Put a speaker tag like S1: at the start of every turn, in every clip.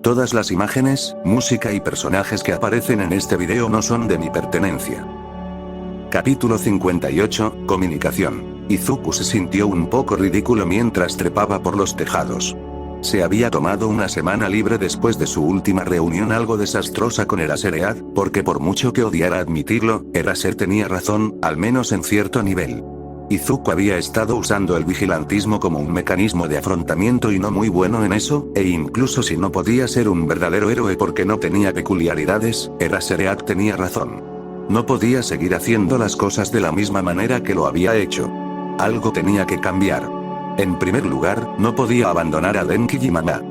S1: Todas las imágenes, música y personajes que aparecen en este video no son de mi pertenencia. Capítulo 58, Comunicación. Izuku se sintió un poco ridículo mientras trepaba por los tejados. Se había tomado una semana libre después de su última reunión algo desastrosa con Eraserhead, porque por mucho que odiara admitirlo, Eraser tenía razón, al menos en cierto nivel. Izuku había estado usando el vigilantismo como un mecanismo de afrontamiento y no muy bueno en eso, e incluso si no podía ser un verdadero héroe porque no tenía peculiaridades, Eraserhead tenía razón. No podía seguir haciendo las cosas de la misma manera que lo había hecho. Algo tenía que cambiar. En primer lugar, no podía abandonar a Denki y Mama.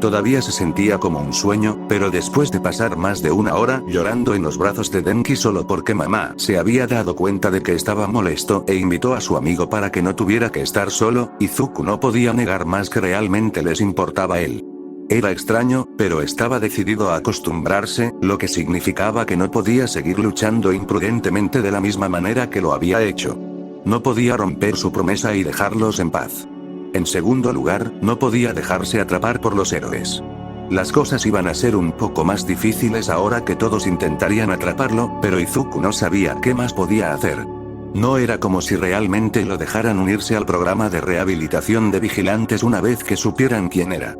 S1: Todavía se sentía como un sueño, pero después de pasar más de una hora llorando en los brazos de Denki solo porque mamá se había dado cuenta de que estaba molesto e invitó a su amigo para que no tuviera que estar solo, Izuku no podía negar más que realmente les importaba a él. Era extraño, pero estaba decidido a acostumbrarse, lo que significaba que no podía seguir luchando imprudentemente de la misma manera que lo había hecho. No podía romper su promesa y dejarlos en paz. En segundo lugar, no podía dejarse atrapar por los héroes. Las cosas iban a ser un poco más difíciles ahora que todos intentarían atraparlo, pero Izuku no sabía qué más podía hacer. No era como si realmente lo dejaran unirse al programa de rehabilitación de vigilantes una vez que supieran quién era.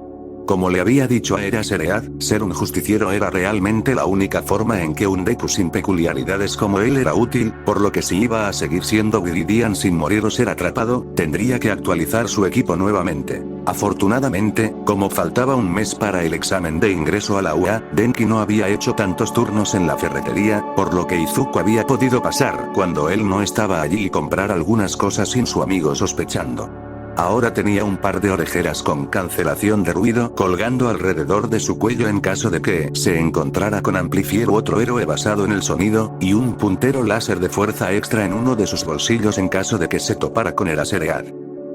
S1: Como le había dicho a Eraserhead, ser un justiciero era realmente la única forma en que un Deku sin peculiaridades como él era útil, por lo que si iba a seguir siendo Viridian sin morir o ser atrapado, tendría que actualizar su equipo nuevamente. Afortunadamente, como faltaba un mes para el examen de ingreso a la UA, Denki no había hecho tantos turnos en la ferretería, por lo que Izuku había podido pasar cuando él no estaba allí y comprar algunas cosas sin su amigo sospechando. Ahora tenía un par de orejeras con cancelación de ruido colgando alrededor de su cuello en caso de que se encontrara con Amplifier u otro héroe basado en el sonido, y un puntero láser de fuerza extra en uno de sus bolsillos en caso de que se topara con Eraserhead.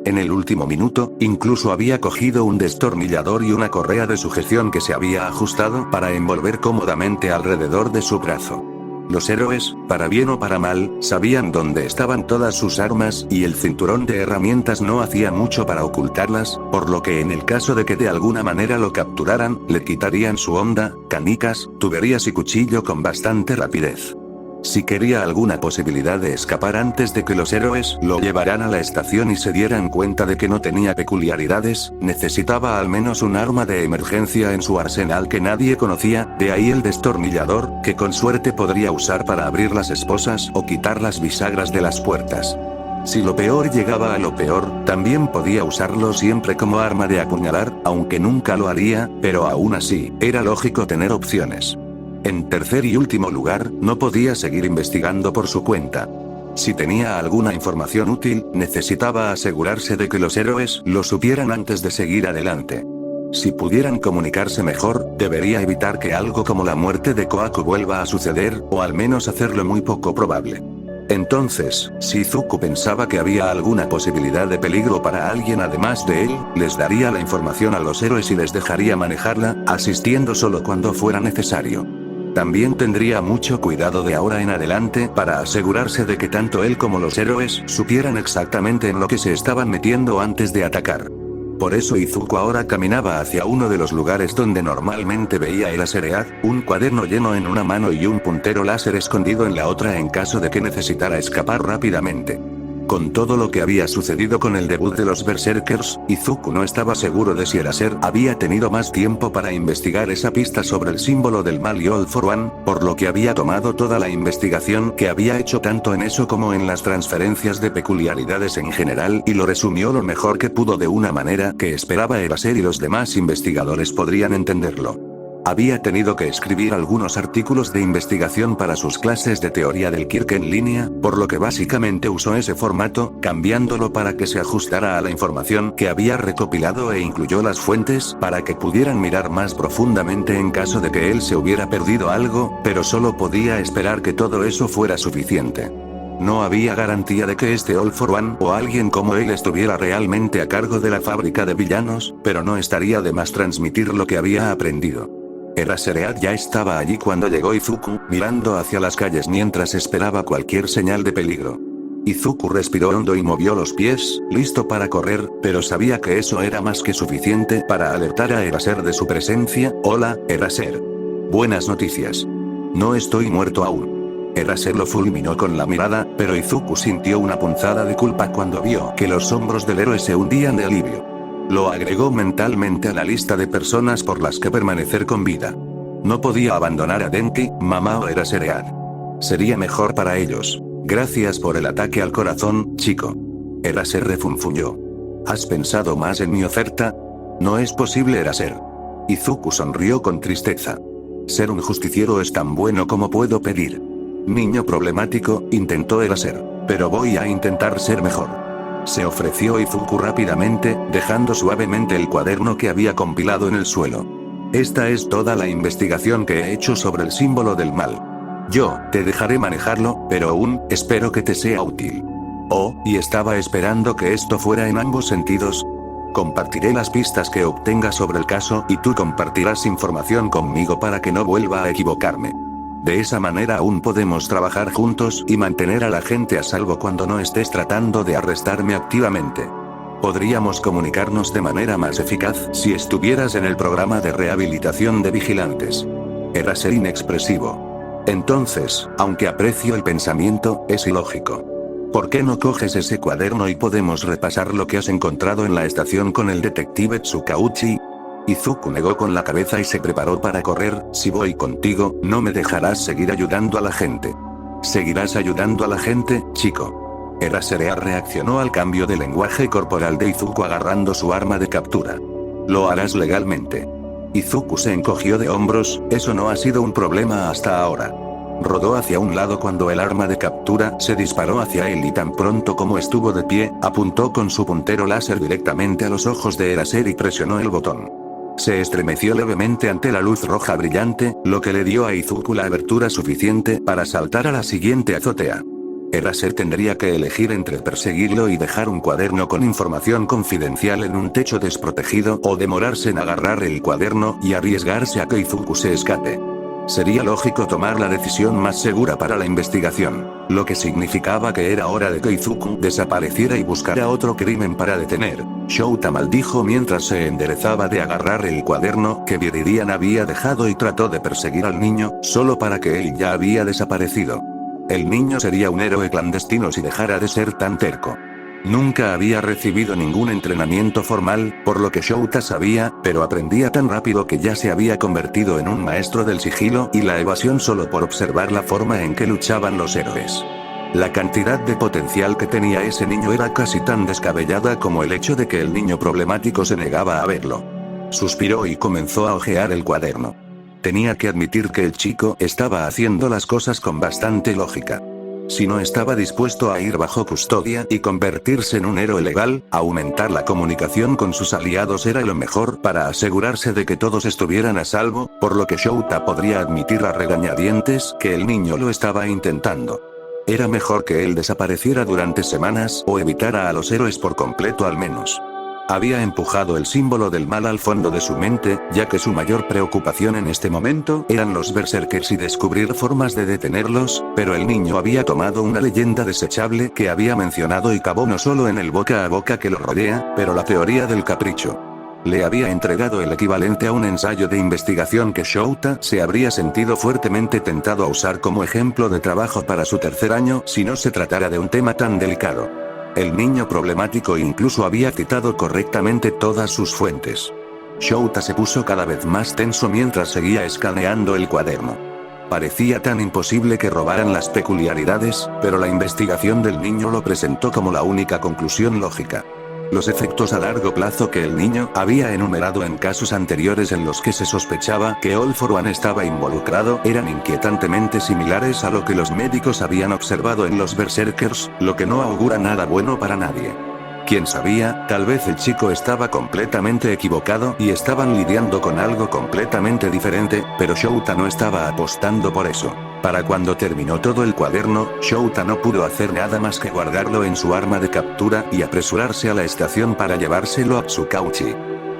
S1: En el último minuto, incluso había cogido un destornillador y una correa de sujeción que se había ajustado para envolver cómodamente alrededor de su brazo. Los héroes, para bien o para mal, sabían dónde estaban todas sus armas, y el cinturón de herramientas no hacía mucho para ocultarlas, por lo que en el caso de que de alguna manera lo capturaran, le quitarían su honda, canicas, tuberías y cuchillo con bastante rapidez. Si quería alguna posibilidad de escapar antes de que los héroes lo llevaran a la estación y se dieran cuenta de que no tenía peculiaridades, necesitaba al menos un arma de emergencia en su arsenal que nadie conocía, de ahí el destornillador, que con suerte podría usar para abrir las esposas o quitar las bisagras de las puertas. Si lo peor llegaba a lo peor, también podía usarlo siempre como arma de apuñalar, aunque nunca lo haría, pero aún así, era lógico tener opciones. En tercer y último lugar, no podía seguir investigando por su cuenta. Si tenía alguna información útil, necesitaba asegurarse de que los héroes lo supieran antes de seguir adelante. Si pudieran comunicarse mejor, debería evitar que algo como la muerte de Kohaku vuelva a suceder, o al menos hacerlo muy poco probable. Entonces, si Izuku pensaba que había alguna posibilidad de peligro para alguien además de él, les daría la información a los héroes y les dejaría manejarla, asistiendo solo cuando fuera necesario. También tendría mucho cuidado de ahora en adelante para asegurarse de que tanto él como los héroes supieran exactamente en lo que se estaban metiendo antes de atacar. Por eso Izuku ahora caminaba hacia uno de los lugares donde normalmente veía a Eraserhead, un cuaderno lleno en una mano y un puntero láser escondido en la otra en caso de que necesitara escapar rápidamente. Con todo lo que había sucedido con el debut de los Berserkers, Izuku no estaba seguro de si Eraser había tenido más tiempo para investigar esa pista sobre el símbolo del mal y All for One, por lo que había tomado toda la investigación que había hecho tanto en eso como en las transferencias de peculiaridades en general y lo resumió lo mejor que pudo de una manera que esperaba Eraser y los demás investigadores podrían entenderlo. Había tenido que escribir algunos artículos de investigación para sus clases de teoría del Kirk en línea, por lo que básicamente usó ese formato, cambiándolo para que se ajustara a la información que había recopilado e incluyó las fuentes para que pudieran mirar más profundamente en caso de que él se hubiera perdido algo, pero solo podía esperar que todo eso fuera suficiente. No había garantía de que este All for One o alguien como él estuviera realmente a cargo de la fábrica de villanos, pero no estaría de más transmitir lo que había aprendido. Eraserhead ya estaba allí cuando llegó Izuku, mirando hacia las calles mientras esperaba cualquier señal de peligro. Izuku respiró hondo y movió los pies, listo para correr, pero sabía que eso era más que suficiente para alertar a Eraser de su presencia. Hola, Eraser. Buenas noticias. No estoy muerto aún. Eraser lo fulminó con la mirada, pero Izuku sintió una punzada de culpa cuando vio que los hombros del héroe se hundían de alivio. Lo agregó mentalmente a la lista de personas por las que permanecer con vida. No podía abandonar a Denki, mamá o Eraser Ead. Sería mejor para ellos. Gracias por el ataque al corazón, chico. Eraser refunfuñó. ¿Has pensado más en mi oferta? No es posible, Eraser. Izuku sonrió con tristeza. Ser un justiciero es tan bueno como puedo pedir. Niño problemático, intentó Eraser. Pero voy a intentar ser mejor. Se ofreció Izuku rápidamente, dejando suavemente el cuaderno que había compilado en el suelo. Esta es toda la investigación que he hecho sobre el símbolo del mal. Yo, te dejaré manejarlo, pero aún, espero que te sea útil. Oh, y estaba esperando que esto fuera en ambos sentidos. Compartiré las pistas que obtenga sobre el caso y tú compartirás información conmigo para que no vuelva a equivocarme. De esa manera aún podemos trabajar juntos y mantener a la gente a salvo cuando no estés tratando de arrestarme activamente. Podríamos comunicarnos de manera más eficaz si estuvieras en el programa de rehabilitación de vigilantes. Eraser inexpresivo. Entonces, aunque aprecio el pensamiento, es ilógico. ¿Por qué no coges ese cuaderno y podemos repasar lo que has encontrado en la estación con el detective Tsukauchi? Izuku negó con la cabeza y se preparó para correr. Si voy contigo, no me dejarás seguir ayudando a la gente. ¿Seguirás ayudando a la gente, chico? Eraser reaccionó al cambio de lenguaje corporal de Izuku agarrando su arma de captura. Lo harás legalmente. Izuku se encogió de hombros, eso no ha sido un problema hasta ahora. Rodó hacia un lado cuando el arma de captura se disparó hacia él y tan pronto como estuvo de pie, apuntó con su puntero láser directamente a los ojos de Eraser y presionó el botón. Se estremeció levemente ante la luz roja brillante, lo que le dio a Izuku la abertura suficiente para saltar a la siguiente azotea. Eraser tendría que elegir entre perseguirlo y dejar un cuaderno con información confidencial en un techo desprotegido o demorarse en agarrar el cuaderno y arriesgarse a que Izuku se escape. Sería lógico tomar la decisión más segura para la investigación, lo que significaba que era hora de que Izuku desapareciera y buscara otro crimen para detener. Shouta maldijo mientras se enderezaba de agarrar el cuaderno que Viridian había dejado y trató de perseguir al niño, solo para que él ya había desaparecido. El niño sería un héroe clandestino si dejara de ser tan terco. Nunca había recibido ningún entrenamiento formal, por lo que Shouta sabía, pero aprendía tan rápido que ya se había convertido en un maestro del sigilo y la evasión solo por observar la forma en que luchaban los héroes. La cantidad de potencial que tenía ese niño era casi tan descabellada como el hecho de que el niño problemático se negaba a verlo. Suspiró y comenzó a hojear el cuaderno. Tenía que admitir que el chico estaba haciendo las cosas con bastante lógica. Si no estaba dispuesto a ir bajo custodia y convertirse en un héroe legal, aumentar la comunicación con sus aliados era lo mejor para asegurarse de que todos estuvieran a salvo, por lo que Shouta podría admitir a regañadientes que el niño lo estaba intentando. Era mejor que él desapareciera durante semanas o evitara a los héroes por completo al menos. Había empujado el símbolo del mal al fondo de su mente, ya que su mayor preocupación en este momento eran los berserkers y descubrir formas de detenerlos, pero el niño había tomado una leyenda desechable que había mencionado y cavó no solo en el boca a boca que lo rodea, pero la teoría del capricho. Le había entregado el equivalente a un ensayo de investigación que Shouta se habría sentido fuertemente tentado a usar como ejemplo de trabajo para su tercer año si no se tratara de un tema tan delicado. El niño problemático incluso había citado correctamente todas sus fuentes. Shouta se puso cada vez más tenso mientras seguía escaneando el cuaderno. Parecía tan imposible que robaran las peculiaridades, pero la investigación del niño lo presentó como la única conclusión lógica. Los efectos a largo plazo que el niño había enumerado en casos anteriores en los que se sospechaba que All For One estaba involucrado eran inquietantemente similares a lo que los médicos habían observado en los berserkers, lo que no augura nada bueno para nadie. Quién sabía, tal vez el chico estaba completamente equivocado y estaban lidiando con algo completamente diferente, pero Shouta no estaba apostando por eso. Para cuando terminó todo el cuaderno, Shouta no pudo hacer nada más que guardarlo en su arma de captura y apresurarse a la estación para llevárselo a Tsukauchi.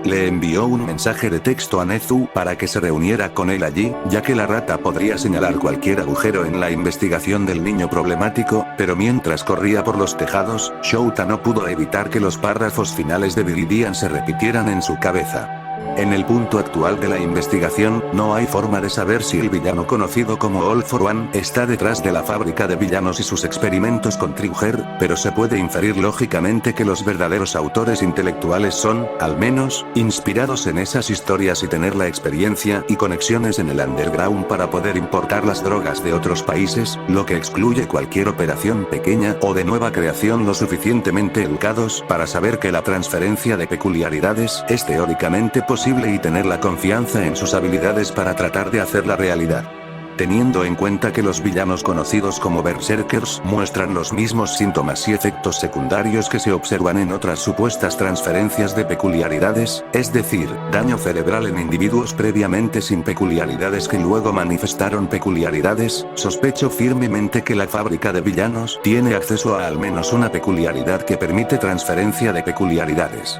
S1: Le envió un mensaje de texto a Nezu para que se reuniera con él allí, ya que la rata podría señalar cualquier agujero en la investigación del niño problemático, pero mientras corría por los tejados, Shouta no pudo evitar que los párrafos finales de Viridian se repitieran en su cabeza. En el punto actual de la investigación, no hay forma de saber si el villano conocido como All for One está detrás de la fábrica de villanos y sus experimentos con Trigger, pero se puede inferir lógicamente que los verdaderos autores intelectuales son, al menos, inspirados en esas historias y tener la experiencia y conexiones en el underground para poder importar las drogas de otros países, lo que excluye cualquier operación pequeña o de nueva creación lo suficientemente educados para saber que la transferencia de peculiaridades es teóricamente posible y tener la confianza en sus habilidades para tratar de hacerla realidad. Teniendo en cuenta que los villanos conocidos como Berserkers muestran los mismos síntomas y efectos secundarios que se observan en otras supuestas transferencias de peculiaridades, es decir, daño cerebral en individuos previamente sin peculiaridades que luego manifestaron peculiaridades, sospecho firmemente que la fábrica de villanos tiene acceso a al menos una peculiaridad que permite transferencia de peculiaridades.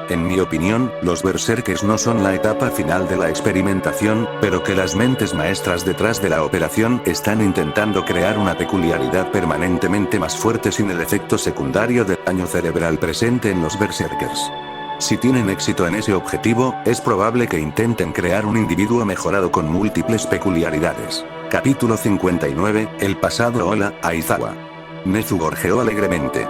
S1: En mi opinión, los berserkers no son la etapa final de la experimentación, pero que las mentes maestras detrás de la operación están intentando crear una peculiaridad permanentemente más fuerte sin el efecto secundario de daño cerebral presente en los berserkers. Si tienen éxito en ese objetivo, es probable que intenten crear un individuo mejorado con múltiples peculiaridades. Capítulo 59, El pasado Hola, Aizawa. Nezu gorjeó alegremente.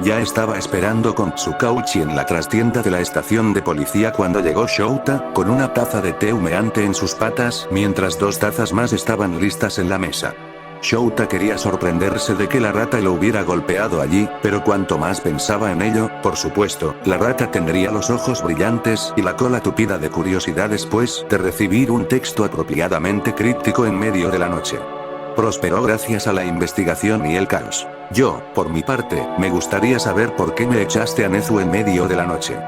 S1: Ya estaba esperando con Tsukauchi en la trastienda de la estación de policía cuando llegó Shouta, con una taza de té humeante en sus patas, mientras 2 tazas más estaban listas en la mesa. Shouta quería sorprenderse de que la rata lo hubiera golpeado allí, pero cuanto más pensaba en ello, por supuesto, la rata tendría los ojos brillantes y la cola tupida de curiosidad después de recibir un texto apropiadamente críptico en medio de la noche. Prosperó gracias a la investigación y el caos. Yo, por mi parte, me gustaría saber por qué me echaste a Nezu en medio de la noche.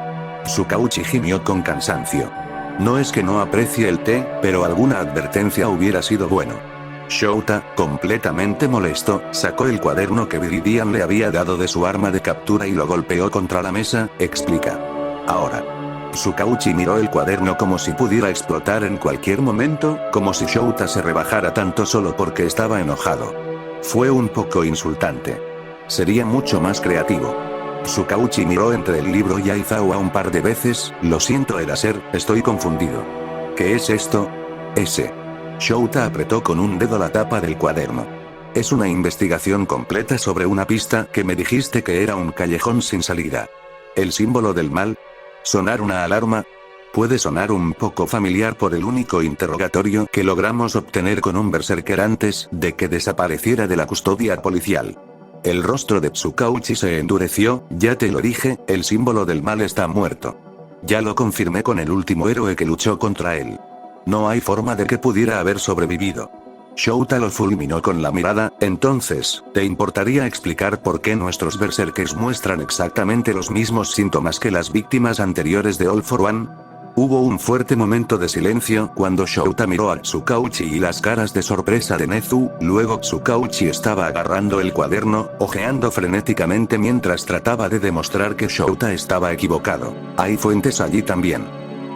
S1: Tsukauchi gimió con cansancio. No es que no aprecie el té, pero alguna advertencia hubiera sido bueno. Shouta, completamente molesto, sacó el cuaderno que Viridian le había dado de su arma de captura y lo golpeó contra la mesa, explica. Ahora. Tsukauchi miró el cuaderno como si pudiera explotar en cualquier momento, como si Shouta se rebajara tanto solo porque estaba enojado. Fue un poco insultante. Sería mucho más creativo. Tsukauchi miró entre el libro y Aizawa un par de veces, lo siento Eraser, estoy confundido. ¿Qué es esto? Ese. Shouta apretó con un dedo la tapa del cuaderno. Es una investigación completa sobre una pista que me dijiste que era un callejón sin salida. El símbolo del mal. ¿Sonar una alarma? Puede sonar un poco familiar por el único interrogatorio que logramos obtener con un berserker antes de que desapareciera de la custodia policial. El rostro de Tsukauchi se endureció, ya te lo dije, el símbolo del mal está muerto. Ya lo confirmé con el último héroe que luchó contra él. No hay forma de que pudiera haber sobrevivido. Shouta lo fulminó con la mirada, entonces, ¿te importaría explicar por qué nuestros berserkers muestran exactamente los mismos síntomas que las víctimas anteriores de All for One? Hubo un fuerte momento de silencio cuando Shouta miró a Tsukauchi y las caras de sorpresa de Nezu, luego Tsukauchi estaba agarrando el cuaderno, hojeando frenéticamente mientras trataba de demostrar que Shouta estaba equivocado. Hay fuentes allí también.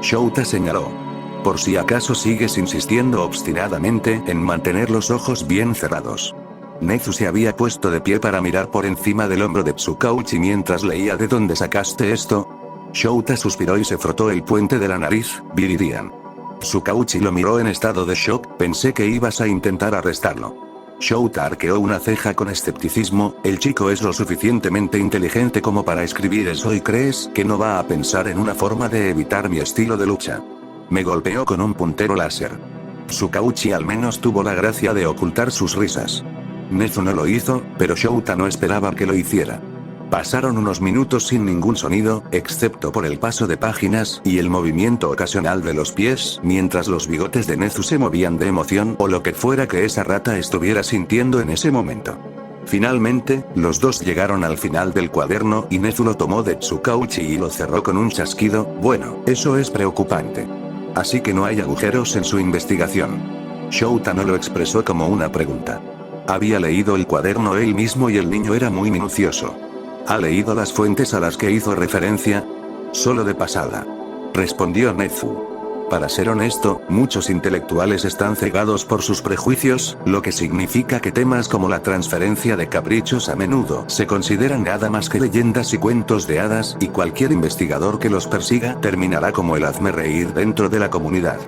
S1: Shouta señaló. Por si acaso sigues insistiendo obstinadamente en mantener los ojos bien cerrados. Nezu se había puesto de pie para mirar por encima del hombro de Tsukauchi mientras leía ¿de dónde sacaste esto? Shouta suspiró y se frotó el puente de la nariz, Viridian. Tsukauchi lo miró en estado de shock, pensé que ibas a intentar arrestarlo. Shouta arqueó una ceja con escepticismo, el chico es lo suficientemente inteligente como para escribir eso y crees que no va a pensar en una forma de evitar mi estilo de lucha. Me golpeó con un puntero láser. Tsukauchi al menos tuvo la gracia de ocultar sus risas. Nezu no lo hizo, pero Shouta no esperaba que lo hiciera. Pasaron unos minutos sin ningún sonido, excepto por el paso de páginas y el movimiento ocasional de los pies, mientras los bigotes de Nezu se movían de emoción o lo que fuera que esa rata estuviera sintiendo en ese momento. Finalmente, los dos llegaron al final del cuaderno y Nezu lo tomó de Tsukauchi y lo cerró con un chasquido. Bueno, eso es preocupante. Así que no hay agujeros en su investigación. Shouta no lo expresó como una pregunta. Había leído el cuaderno él mismo y el niño era muy minucioso. ¿Ha leído las fuentes a las que hizo referencia? Solo de pasada. respondió Nezu. Para ser honesto, muchos intelectuales están cegados por sus prejuicios, lo que significa que temas como la transferencia de caprichos a menudo se consideran nada más que leyendas y cuentos de hadas, y cualquier investigador que los persiga terminará como el hazmerreír dentro de la comunidad.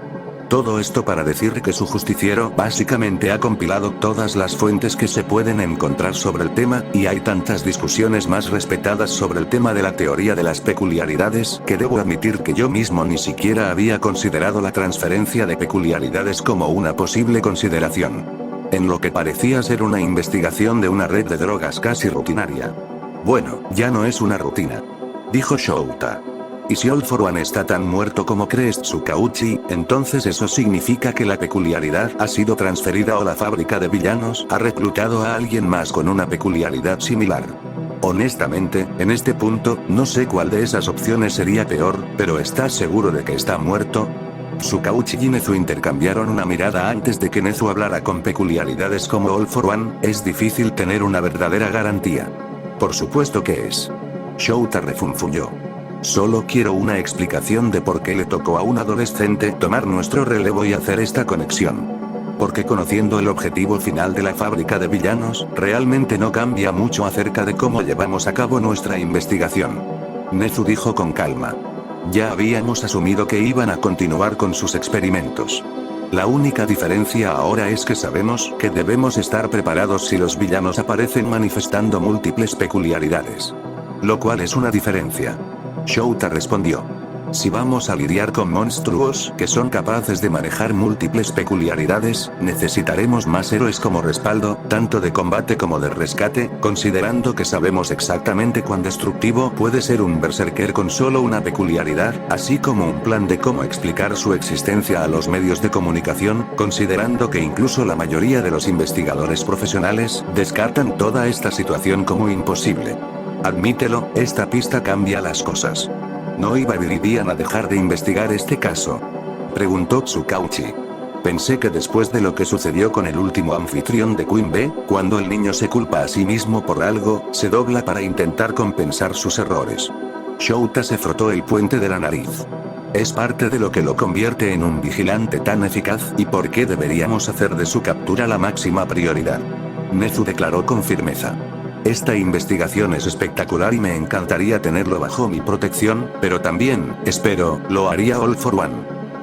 S1: Todo esto para decir que su justiciero básicamente ha compilado todas las fuentes que se pueden encontrar sobre el tema, y hay tantas discusiones más respetadas sobre el tema de la teoría de las peculiaridades, que debo admitir que yo mismo ni siquiera había considerado la transferencia de peculiaridades como una posible consideración. En lo que parecía ser una investigación de una red de drogas casi rutinaria. Bueno, ya no es una rutina, dijo Shouta. Y si All for One está tan muerto como crees Tsukauchi, entonces eso significa que la peculiaridad ha sido transferida o la fábrica de villanos ha reclutado a alguien más con una peculiaridad similar. Honestamente, en este punto, no sé cuál de esas opciones sería peor, pero ¿estás seguro de que está muerto? Tsukauchi y Nezu intercambiaron una mirada antes de que Nezu hablara. Con peculiaridades como All for One, es difícil tener una verdadera garantía. Por supuesto que es. Shouta refunfuñó. Solo quiero una explicación de por qué le tocó a un adolescente tomar nuestro relevo y hacer esta conexión. Porque conociendo el objetivo final de la fábrica de villanos, realmente no cambia mucho acerca de cómo llevamos a cabo nuestra investigación. Nezu dijo con calma. Ya habíamos asumido que iban a continuar con sus experimentos. La única diferencia ahora es que sabemos que debemos estar preparados si los villanos aparecen manifestando múltiples peculiaridades. Lo cual es una diferencia. Shouta respondió. Si vamos a lidiar con monstruos que son capaces de manejar múltiples peculiaridades, necesitaremos más héroes como respaldo, tanto de combate como de rescate, considerando que sabemos exactamente cuán destructivo puede ser un berserker con solo una peculiaridad, así como un plan de cómo explicar su existencia a los medios de comunicación, considerando que incluso la mayoría de los investigadores profesionales descartan toda esta situación como imposible. Admítelo, esta pista cambia las cosas. ¿No irían a dejar de investigar este caso?, preguntó Tsukauchi. Pensé que después de lo que sucedió con el último anfitrión de Queen Bee, cuando el niño se culpa a sí mismo por algo, se dobla para intentar compensar sus errores. Shouta se frotó el puente de la nariz. Es parte de lo que lo convierte en un vigilante tan eficaz, y por qué deberíamos hacer de su captura la máxima prioridad. Nezu declaró con firmeza. Esta investigación es espectacular y me encantaría tenerlo bajo mi protección, pero también, espero, lo haría All for One.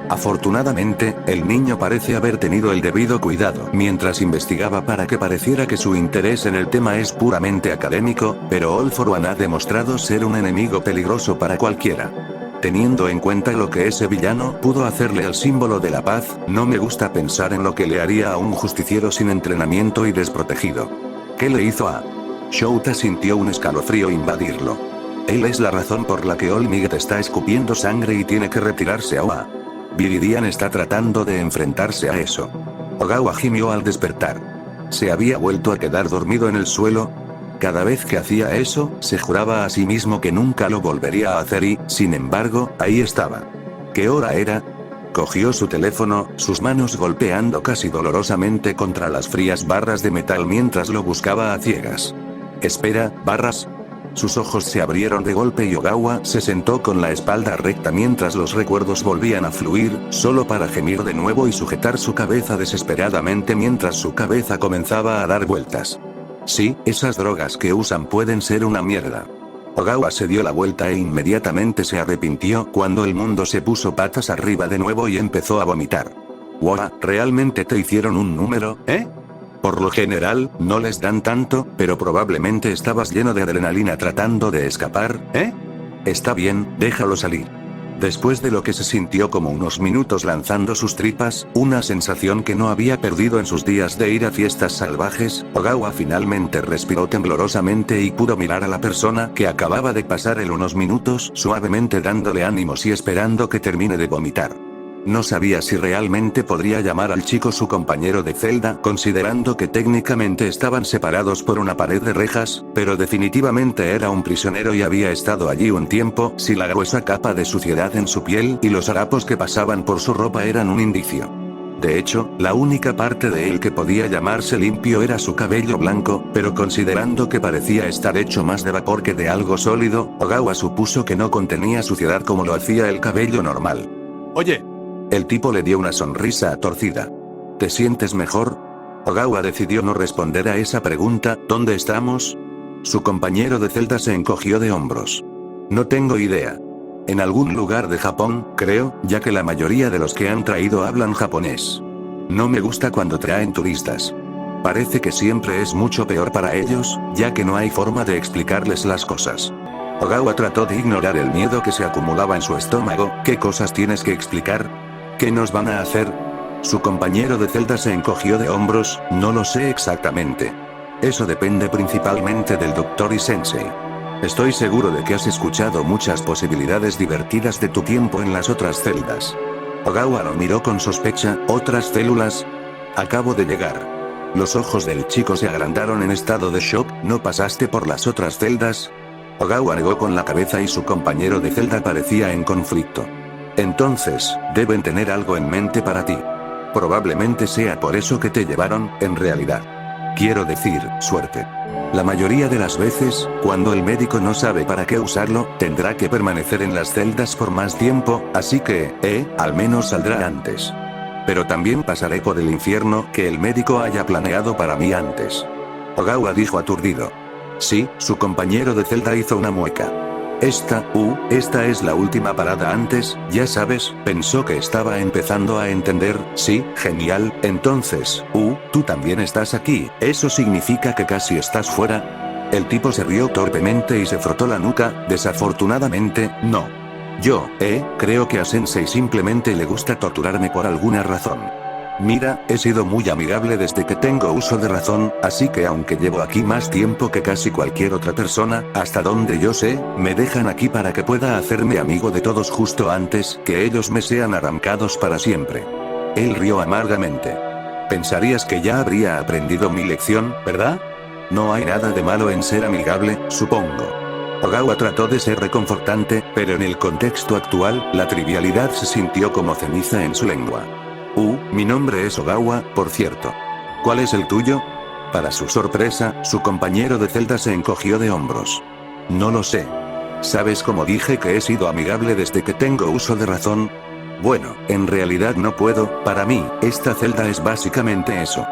S1: Afortunadamente, el niño parece haber tenido el debido cuidado mientras investigaba para que pareciera que su interés en el tema es puramente académico, pero All for One ha demostrado ser un enemigo peligroso para cualquiera. Teniendo en cuenta lo que ese villano pudo hacerle al símbolo de la paz, no me gusta pensar en lo que le haría a un justiciero sin entrenamiento y desprotegido. ¿Qué le hizo a...? Shouta sintió un escalofrío invadirlo. Él es la razón por la que All Might está escupiendo sangre y tiene que retirarse ahora. Viridian está tratando de enfrentarse a eso. Ogawa gimió al despertar. ¿Se había vuelto a quedar dormido en el suelo? Cada vez que hacía eso, se juraba a sí mismo que nunca lo volvería a hacer y, sin embargo, ahí estaba. ¿Qué hora era? Cogió su teléfono, sus manos golpeando casi dolorosamente contra las frías barras de metal mientras lo buscaba a ciegas. Espera, barras. Sus ojos se abrieron de golpe y Ogawa se sentó con la espalda recta mientras los recuerdos volvían a fluir, solo para gemir de nuevo y sujetar su cabeza desesperadamente mientras su cabeza comenzaba a dar vueltas. Sí, esas drogas que usan pueden ser una mierda. Ogawa se dio la vuelta e inmediatamente se arrepintió cuando el mundo se puso patas arriba de nuevo y empezó a vomitar. Wow, ¿realmente te hicieron un número, eh? Por lo general, no les dan tanto, pero probablemente estabas lleno de adrenalina tratando de escapar, ¿eh? Está bien, déjalo salir. Después de lo que se sintió como unos minutos lanzando sus tripas, una sensación que no había perdido en sus días de ir a fiestas salvajes, Ogawa finalmente respiró temblorosamente y pudo mirar a la persona que acababa de pasar él unos minutos suavemente dándole ánimos y esperando que termine de vomitar. No sabía si realmente podría llamar al chico su compañero de celda, considerando que técnicamente estaban separados por una pared de rejas, pero definitivamente era un prisionero y había estado allí un tiempo. Si la gruesa capa de suciedad en su piel y los harapos que pasaban por su ropa eran un indicio De hecho, la única parte de él que podía llamarse limpio era su cabello blanco, pero considerando que parecía estar hecho más de vapor que de algo sólido, Ogawa supuso que no contenía suciedad como lo hacía el cabello normal.
S2: Oye.
S1: El tipo le dio una sonrisa torcida. ¿Te sientes mejor? Ogawa decidió no responder a esa pregunta. ¿Dónde estamos? Su compañero de celda se encogió de hombros. No tengo idea. En algún lugar de Japón, creo, ya que la mayoría de los que han traído hablan japonés. No me gusta cuando traen turistas. Parece que siempre es mucho peor para ellos, ya que no hay forma de explicarles las cosas. Ogawa trató de ignorar el miedo que se acumulaba en su estómago. ¿Qué cosas tienes que explicar? ¿Qué nos van a hacer? Su compañero de celda se encogió de hombros. No lo sé exactamente. Eso depende principalmente del Dr. y Sensei. Estoy seguro de que has escuchado muchas posibilidades divertidas de tu tiempo en las otras celdas. Ogawa lo miró con sospecha. ¿Otras células? Acabo de llegar. Los ojos del chico se agrandaron en estado de shock. ¿No pasaste por las otras celdas? Ogawa negó con la cabeza y su compañero de celda parecía en conflicto. Entonces, deben tener algo en mente para ti. Probablemente sea por eso que te llevaron, en realidad. Quiero decir, suerte. La mayoría de las veces, cuando el médico no sabe para qué usarlo, tendrá que permanecer en las celdas por más tiempo, así que, al menos saldrá antes. Pero también pasaré por el infierno que el médico haya planeado para mí antes. Ogawa dijo aturdido. Sí, su compañero de celda hizo una mueca. Esta es la última parada antes, ya sabes, pensó que estaba empezando a entender. Sí, genial, entonces, tú también estás aquí, ¿eso significa que casi estás fuera? El tipo se rió torpemente y se frotó la nuca. Desafortunadamente, no. Yo, creo que a Sensei simplemente le gusta torturarme por alguna razón. Mira, he sido muy amigable desde que tengo uso de razón, así que aunque llevo aquí más tiempo que casi cualquier otra persona, hasta donde yo sé, me dejan aquí para que pueda hacerme amigo de todos justo antes que ellos me sean arrancados para siempre. Él rió amargamente. Pensarías que ya habría aprendido mi lección, ¿verdad? No hay nada de malo en ser amigable, supongo. Ogawa trató de ser reconfortante, pero en el contexto actual, la trivialidad se sintió como ceniza en su lengua. Mi nombre es Ogawa, por cierto. ¿Cuál es el tuyo? Para su sorpresa, su compañero de celda se encogió de hombros. No lo sé. ¿Sabes cómo dije que he sido amigable desde que tengo uso de razón? Bueno, en realidad no puedo, para mí, esta celda es básicamente eso.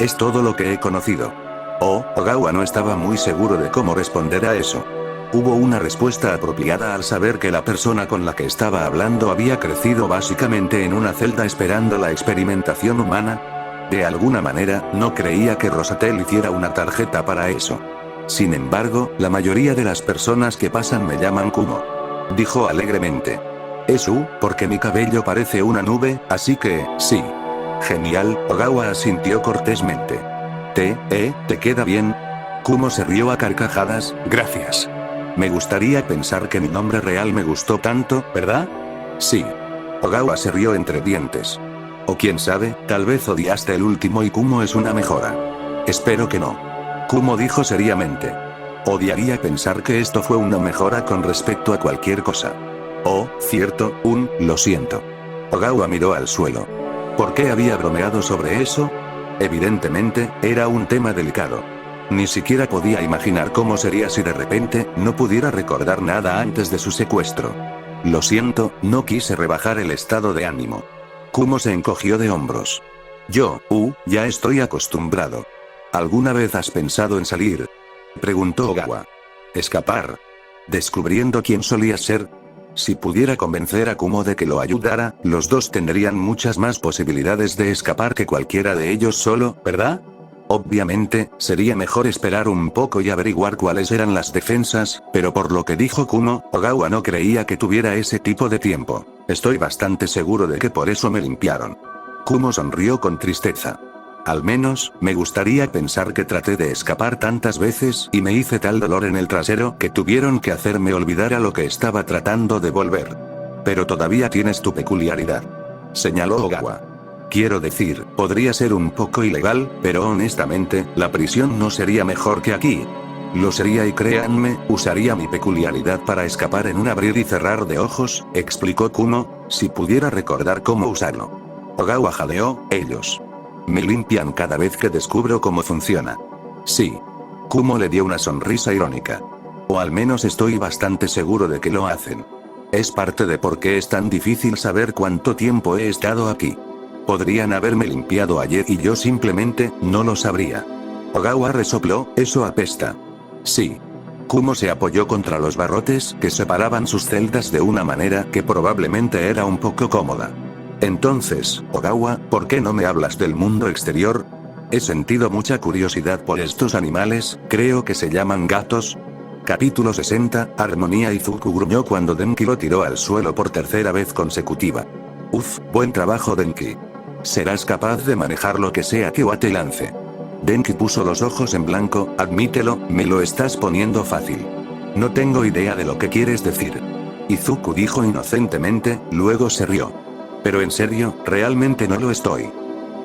S1: Es todo lo que he conocido. Ogawa no estaba muy seguro de cómo responder a eso. Hubo una respuesta apropiada al saber que la persona con la que estaba hablando había crecido básicamente en una celda esperando la experimentación humana. De alguna manera, no creía que Rosatel hiciera una tarjeta para eso. Sin embargo, la mayoría de las personas que pasan me llaman Kumo. Dijo alegremente. Es porque mi cabello parece una nube, así que, sí. Genial, Ogawa asintió cortésmente. ¿Te queda bien? Kumo se rió a carcajadas. Gracias. Me gustaría pensar que mi nombre real me gustó tanto, ¿verdad? Sí. Ogawa se rió entre dientes. O quién sabe, tal vez odiaste el último y Kumo es una mejora. Espero que no. Kumo dijo seriamente. Odiaría pensar que esto fue una mejora con respecto a cualquier cosa. Cierto, lo siento. Ogawa miró al suelo. ¿Por qué había bromeado sobre eso? Evidentemente, era un tema delicado. Ni siquiera podía imaginar cómo sería si de repente, no pudiera recordar nada antes de su secuestro. Lo siento, no quise rebajar el estado de ánimo. Kumo se encogió de hombros. Yo, ya estoy acostumbrado. ¿Alguna vez has pensado en salir? Preguntó Ogawa. ¿Escapar? ¿Descubriendo quién solía ser? Si pudiera convencer a Kumo de que lo ayudara, los dos tendrían muchas más posibilidades de escapar que cualquiera de ellos solo, ¿verdad? Obviamente, sería mejor esperar un poco y averiguar cuáles eran las defensas, pero por lo que dijo Kumo, Ogawa no creía que tuviera ese tipo de tiempo. Estoy bastante seguro de que por eso me limpiaron. Kumo sonrió con tristeza. Al menos, me gustaría pensar que traté de escapar tantas veces y me hice tal dolor en el trasero que tuvieron que hacerme olvidar a lo que estaba tratando de volver. Pero todavía tienes tu peculiaridad. Señaló Ogawa. Quiero decir, podría ser un poco ilegal, pero honestamente, la prisión no sería mejor que aquí. Lo sería y créanme, usaría mi peculiaridad para escapar en un abrir y cerrar de ojos, explicó Kumo, si pudiera recordar cómo usarlo. Ogawa jadeó, ellos me limpian cada vez que descubro cómo funciona. Sí. Kumo le dio una sonrisa irónica. O al menos estoy bastante seguro de que lo hacen. Es parte de por qué es tan difícil saber cuánto tiempo he estado aquí. Podrían haberme limpiado ayer y yo simplemente no lo sabría. Ogawa resopló, eso apesta. Sí. Kumo se apoyó contra los barrotes que separaban sus celdas de una manera que probablemente era un poco cómoda. Entonces, Ogawa, ¿por qué no me hablas del mundo exterior? He sentido mucha curiosidad por estos animales, creo que se llaman gatos. Capítulo 60, Armonía. Izuku gruñó cuando Denki lo tiró al suelo por tercera vez consecutiva. Uf, buen trabajo Denki. Serás capaz de manejar lo que sea que Wa te lance. Denki puso los ojos en blanco, admítelo, me lo estás poniendo fácil. No tengo idea de lo que quieres decir. Izuku dijo inocentemente, luego se rió. Pero en serio, realmente no lo estoy.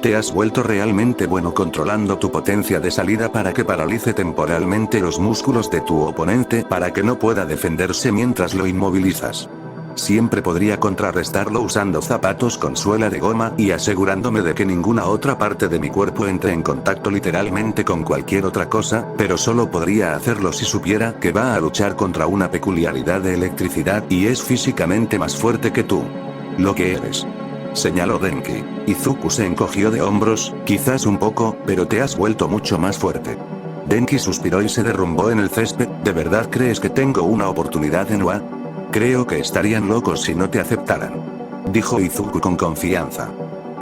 S1: Te has vuelto realmente bueno controlando tu potencia de salida para que paralice temporalmente los músculos de tu oponente para que no pueda defenderse mientras lo inmovilizas. Siempre podría contrarrestarlo usando zapatos con suela de goma y asegurándome de que ninguna otra parte de mi cuerpo entre en contacto literalmente con cualquier otra cosa, pero solo podría hacerlo si supiera que va a luchar contra una peculiaridad de electricidad y es físicamente más fuerte que tú. Lo que eres. Señaló Denki. Izuku se encogió de hombros, quizás un poco, pero te has vuelto mucho más fuerte. Denki suspiró y se derrumbó en el césped. ¿De verdad crees que tengo una oportunidad en Wa? Creo que estarían locos si no te aceptaran. Dijo Izuku con confianza.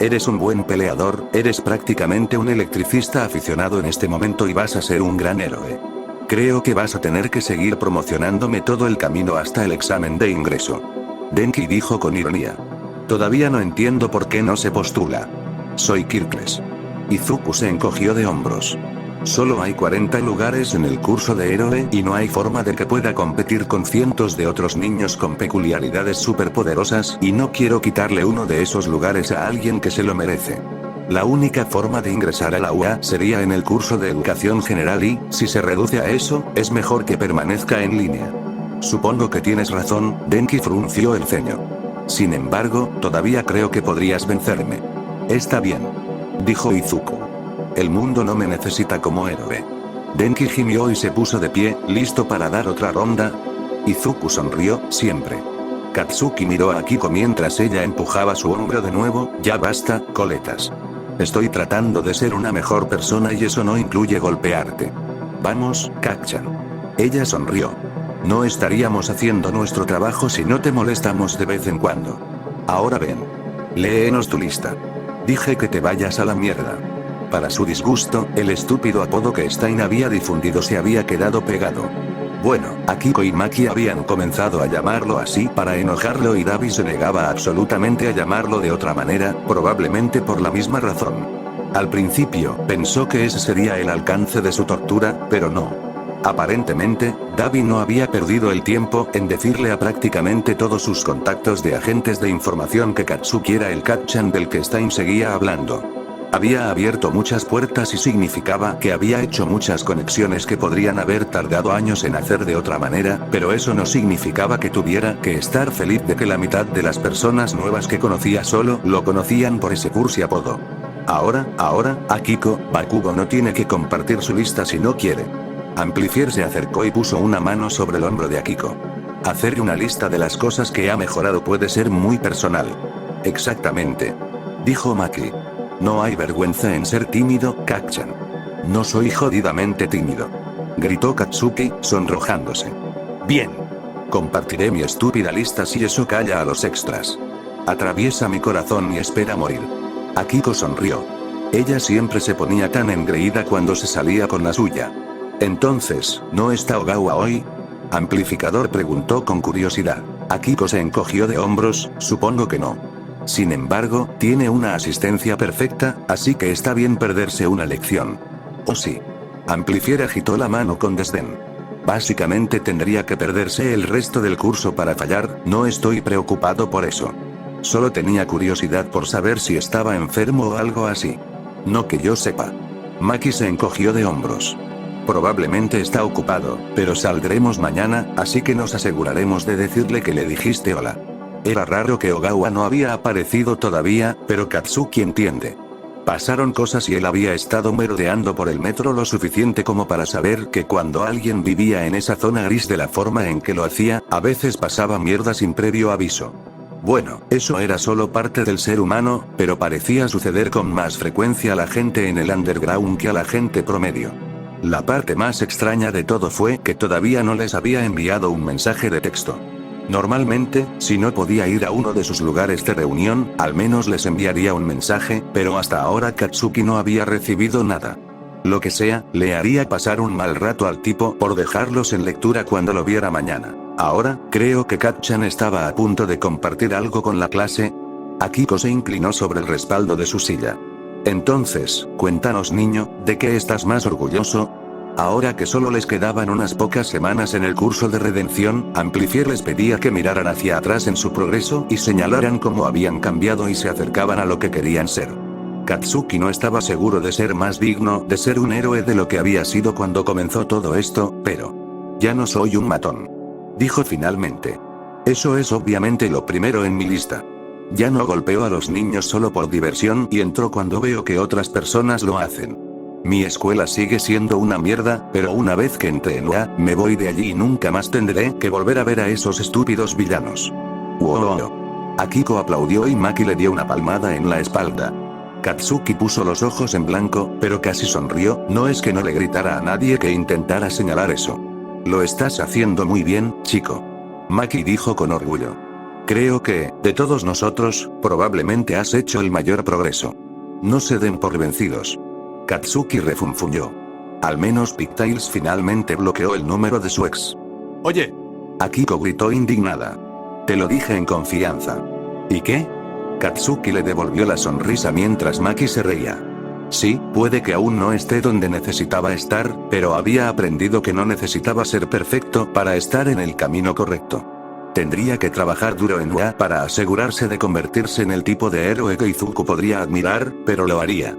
S1: Eres un buen peleador, eres prácticamente un electricista aficionado en este momento y vas a ser un gran héroe. Creo que vas a tener que seguir promocionándome todo el camino hasta el examen de ingreso. Denki dijo con ironía. Todavía no entiendo por qué no se postula. Soy Kirkles. Izuku se encogió de hombros. Solo hay 40 lugares en el curso de héroe y no hay forma de que pueda competir con cientos de otros niños con peculiaridades superpoderosas y no quiero quitarle uno de esos lugares a alguien que se lo merece. La única forma de ingresar a la UA sería en el curso de educación general y, si se reduce a eso, es mejor que permanezca en línea. Supongo que tienes razón, Denki frunció el ceño. Sin embargo, todavía creo que podrías vencerme. Está bien. Dijo Izuku. El mundo no me necesita como héroe. Denki gimió y se puso de pie, listo para dar otra ronda. Izuku sonrió, siempre. Katsuki miró a Akiko mientras ella empujaba su hombro de nuevo, ya basta, coletas. Estoy tratando de ser una mejor persona y eso no incluye golpearte. Vamos, Kacchan. Ella sonrió. No estaríamos haciendo nuestro trabajo si no te molestamos de vez en cuando. Ahora ven. Léenos tu lista. Dije que te vayas a la mierda. Para su disgusto, el estúpido apodo que Stein había difundido se había quedado pegado. Bueno, Akiko y Maki habían comenzado a llamarlo así para enojarlo y Dabi se negaba absolutamente a llamarlo de otra manera, probablemente por la misma razón. Al principio, pensó que ese sería el alcance de su tortura, pero no. Aparentemente, Dabi no había perdido el tiempo en decirle a prácticamente todos sus contactos de agentes de información que Katsuki era el Kacchan del que Stein seguía hablando. Había abierto muchas puertas y significaba que había hecho muchas conexiones que podrían haber tardado años en hacer de otra manera, pero eso no significaba que tuviera que estar feliz de que la mitad de las personas nuevas que conocía solo lo conocían por ese cursi apodo. Ahora, Akiko, Bakugo no tiene que compartir su lista si no quiere. Amplifier se acercó y puso una mano sobre el hombro de Akiko. Hacer una lista de las cosas que ha mejorado puede ser muy personal. Exactamente. Dijo Maki. No hay vergüenza en ser tímido, Kacchan. No soy jodidamente tímido. Gritó Katsuki, sonrojándose. Bien. Compartiré mi estúpida lista si eso calla a los extras. Atraviesa mi corazón y espera morir. Akiko sonrió. Ella siempre se ponía tan engreída cuando se salía con la suya. Entonces, ¿no está Ogawa hoy? Amplificador preguntó con curiosidad. Akiko se encogió de hombros, supongo que no. Sin embargo, tiene una asistencia perfecta, así que está bien perderse una lección. Oh sí. Amplifier agitó la mano con desdén. Básicamente tendría que perderse el resto del curso para fallar, no estoy preocupado por eso. Solo tenía curiosidad por saber si estaba enfermo o algo así. No que yo sepa. Maki se encogió de hombros. Probablemente está ocupado, pero saldremos mañana, así que nos aseguraremos de decirle que le dijiste hola. Era raro que Ogawa no había aparecido todavía, pero Katsuki entiende. Pasaron cosas y él había estado merodeando por el metro lo suficiente como para saber que cuando alguien vivía en esa zona gris de la forma en que lo hacía, a veces pasaba mierda sin previo aviso. Bueno, eso era solo parte del ser humano, pero parecía suceder con más frecuencia a la gente en el underground que a la gente promedio. La parte más extraña de todo fue que todavía no les había enviado un mensaje de texto. Normalmente, si no podía ir a uno de sus lugares de reunión, al menos les enviaría un mensaje, pero hasta ahora Katsuki no había recibido nada. Lo que sea, le haría pasar un mal rato al tipo por dejarlos en lectura cuando lo viera mañana. Ahora, creo que Kat-chan estaba a punto de compartir algo con la clase. Akiko se inclinó sobre el respaldo de su silla. Entonces, cuéntanos niño, ¿de qué estás más orgulloso? Ahora que solo les quedaban unas pocas semanas en el curso de redención, Amplifier les pedía que miraran hacia atrás en su progreso y señalaran cómo habían cambiado y se acercaban a lo que querían ser. Katsuki no estaba seguro de ser más digno de ser un héroe de lo que había sido cuando comenzó todo esto, pero... ya no soy un matón. Dijo finalmente. Eso es obviamente lo primero en mi lista. Ya no golpeo a los niños solo por diversión y entro cuando veo que otras personas lo hacen. Mi escuela sigue siendo una mierda, pero una vez que entré en UA, me voy de allí y nunca más tendré que volver a ver a esos estúpidos villanos. ¡Wow! Akiko aplaudió y Maki le dio una palmada en la espalda. Katsuki puso los ojos en blanco, pero casi sonrió. No es que no le gritara a nadie que intentara señalar eso. Lo estás haciendo muy bien, chico. Maki dijo con orgullo. Creo que, de todos nosotros, probablemente has hecho el mayor progreso. No se den por vencidos. Katsuki refunfuñó. Al menos Pigtails finalmente bloqueó el número de su ex.
S2: Oye.
S1: Akiko gritó indignada. Te lo dije en confianza. ¿Y qué? Katsuki le devolvió la sonrisa mientras Maki se reía. Sí, puede que aún no esté donde necesitaba estar, pero había aprendido que no necesitaba ser perfecto para estar en el camino correcto. Tendría que trabajar duro en UA para asegurarse de convertirse en el tipo de héroe que Izuku podría admirar, pero lo haría.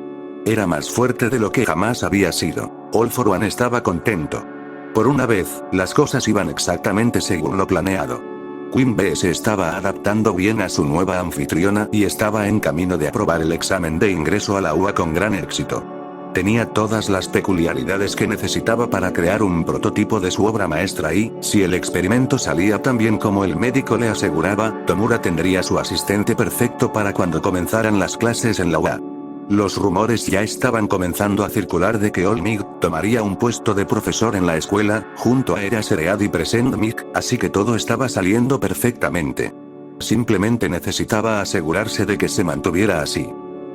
S1: Era más fuerte de lo que jamás había sido. All for One estaba contento. Por una vez, las cosas iban exactamente según lo planeado. Queen Bee se estaba adaptando bien a su nueva anfitriona y estaba en camino de aprobar el examen de ingreso a la UA con gran éxito. Tenía todas las peculiaridades que necesitaba para crear un prototipo de su obra maestra y, si el experimento salía tan bien como el médico le aseguraba, Tomura tendría su asistente perfecto para cuando comenzaran las clases en la UA. Los rumores ya estaban comenzando a circular de que Olmig tomaría un puesto de profesor en la escuela, junto a Eraserhead y Present Mic, así que todo estaba saliendo perfectamente. Simplemente necesitaba asegurarse de que se mantuviera así.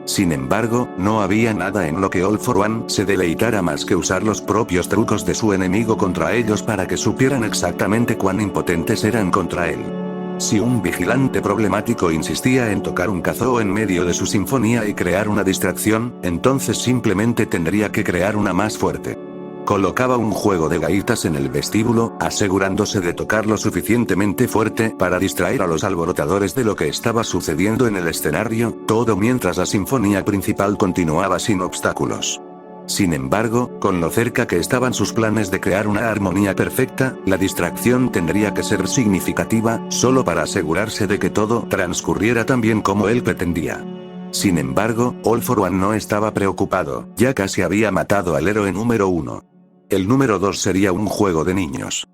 S1: Sin embargo, no había nada en lo que All for One se deleitara más que usar los propios trucos de su enemigo contra ellos para que supieran exactamente cuán impotentes eran contra él. Si un vigilante problemático insistía en tocar un kazoo en medio de su sinfonía y crear una distracción, entonces simplemente tendría que crear una más fuerte. Colocaba un juego de gaitas en el vestíbulo, asegurándose de tocar lo suficientemente fuerte para distraer a los alborotadores de lo que estaba sucediendo en el escenario, todo mientras la sinfonía principal continuaba sin obstáculos. Sin embargo, con lo cerca que estaban sus planes de crear una armonía perfecta, la distracción tendría que ser significativa, solo para asegurarse de que todo transcurriera tan bien como él pretendía. Sin embargo, All for One no estaba preocupado, ya casi había matado al héroe número 1. El número 2 sería un juego de niños.